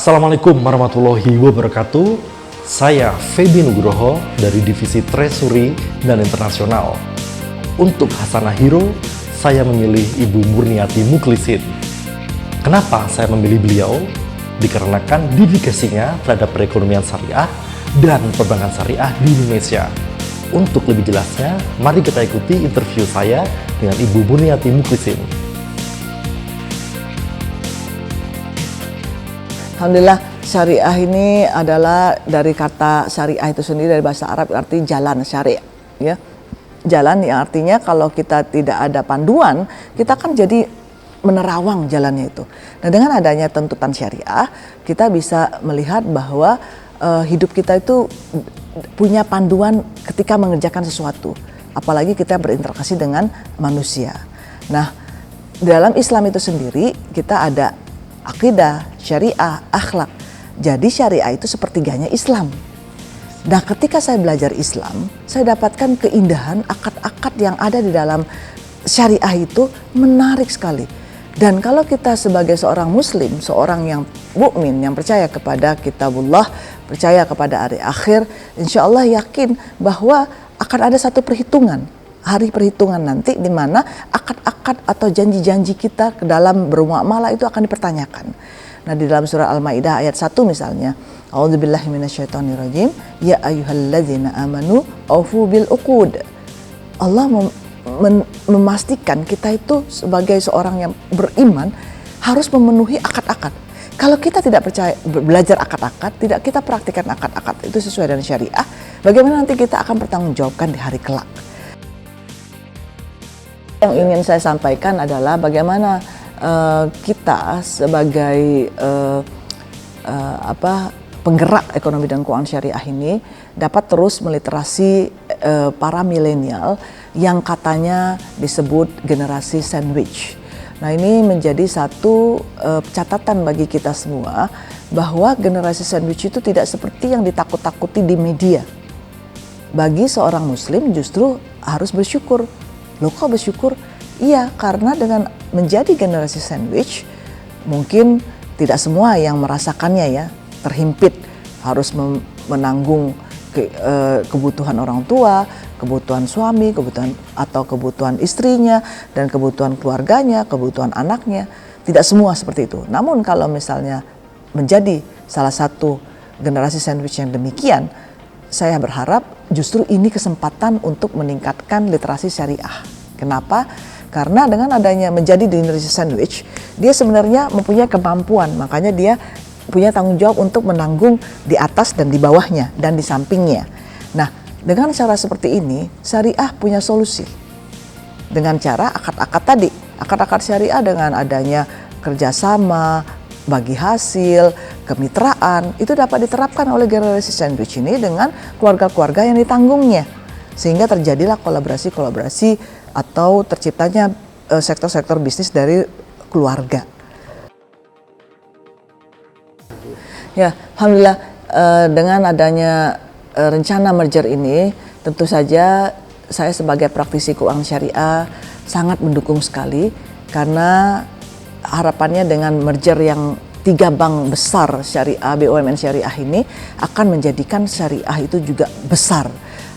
Assalamualaikum warahmatullahi wabarakatuh. Saya Feby Nugroho dari Divisi Treasury dan Internasional. Untuk Hasanah Hero, saya memilih Ibu Murniati Muklisin. Kenapa saya memilih beliau? Dikarenakan dedikasinya terhadap perekonomian syariah dan perbankan syariah di Indonesia. Untuk lebih jelasnya, mari kita ikuti interview saya dengan Ibu Murniati Muklisin. Alhamdulillah, syariah ini adalah dari kata syariah itu sendiri dari bahasa Arab arti jalan syariah, ya. Jalan yang artinya kalau kita tidak ada panduan, kita kan jadi menerawang jalannya itu. Nah, dengan adanya tuntutan syariah, kita bisa melihat bahwa hidup kita itu punya panduan ketika mengerjakan sesuatu, apalagi kita berinteraksi dengan manusia. Nah, dalam Islam itu sendiri kita ada akidah, syariah, akhlak. Jadi syariah itu sepertiganya Islam. Nah, ketika saya belajar Islam, saya dapatkan keindahan akad-akad yang ada di dalam syariah itu menarik sekali. Dan kalau kita sebagai seorang muslim, seorang yang mukmin, yang percaya kepada kitabullah, percaya kepada hari akhir, insya Allah yakin bahwa akan ada satu perhitungan. Hari perhitungan nanti di mana akad-akad atau janji-janji kita ke dalam bermuamalah itu akan dipertanyakan. Nah, di dalam surah Al-Maidah ayat 1 misalnya, A'udzubillahi minasyaitonirrajim, ya ayyuhalladzina amanu aufu bil uqud. Allah memastikan kita itu sebagai seorang yang beriman harus memenuhi akad-akad. Kalau kita tidak percaya belajar akad-akad, tidak kita praktikkan akad-akad itu sesuai dengan syariah, bagaimana nanti kita akan bertanggungjawabkan di hari kelak? Yang ingin saya sampaikan adalah bagaimana kita sebagai penggerak ekonomi dan keuangan syariah ini dapat terus meliterasi para milenial yang katanya disebut generasi sandwich. Nah, ini menjadi satu catatan bagi kita semua bahwa generasi sandwich itu tidak seperti yang ditakut-takuti di media. Bagi seorang muslim justru harus bersyukur. Loh, kok bersyukur? Iya, karena dengan menjadi generasi sandwich, mungkin tidak semua yang merasakannya ya, terhimpit harus menanggung kebutuhan orang tua, kebutuhan suami, kebutuhan istrinya, dan kebutuhan keluarganya, kebutuhan anaknya. Tidak semua seperti itu. Namun kalau misalnya menjadi salah satu generasi sandwich yang demikian, saya berharap justru ini kesempatan untuk meningkatkan literasi syariah. Kenapa? Karena dengan adanya menjadi generasi sandwich, dia sebenarnya mempunyai kemampuan, makanya dia punya tanggung jawab untuk menanggung di atas dan di bawahnya dan di sampingnya. Nah, dengan cara seperti ini, syariah punya solusi. Dengan cara akad-akad tadi, akad-akad syariah dengan adanya kerjasama, bagi hasil, kemitraan, itu dapat diterapkan oleh generasi sandwich ini dengan keluarga-keluarga yang ditanggungnya. Sehingga terjadilah kolaborasi-kolaborasi atau terciptanya sektor-sektor bisnis dari keluarga. Ya, alhamdulillah dengan adanya rencana merger ini, tentu saja saya sebagai praktisi keuangan syariah sangat mendukung sekali karena harapannya dengan merger yang 3 bank besar syariah, BUMN syariah ini akan menjadikan syariah itu juga besar.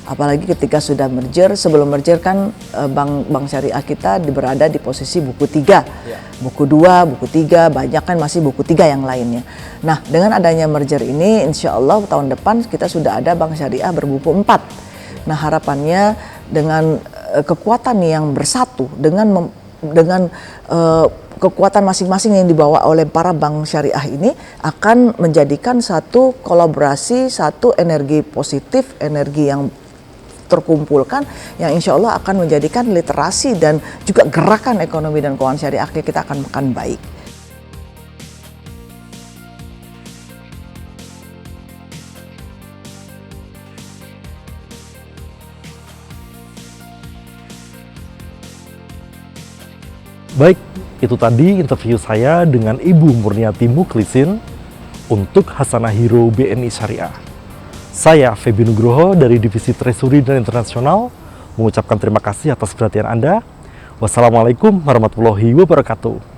Apalagi ketika sudah merger, sebelum merger kan bank syariah kita berada di posisi buku 3, buku 2, buku 3, banyak kan masih buku 3 yang lainnya. Nah, dengan adanya merger ini insya Allah tahun depan kita sudah ada bank syariah berbuku 4. Nah, harapannya dengan kekuatan yang bersatu, dengan kekuatan masing-masing yang dibawa oleh para bank syariah ini akan menjadikan satu kolaborasi, satu energi positif, energi yang terkumpulkan yang insya Allah akan menjadikan literasi dan juga gerakan ekonomi dan keuangan syariah kita akan makan baik. Baik, itu tadi interview saya dengan Ibu Murniati Muklisin untuk Hasanah Hero BNI Syariah. Saya Feby Nugroho dari Divisi Treasury dan Internasional mengucapkan terima kasih atas perhatian Anda. Wassalamualaikum warahmatullahi wabarakatuh.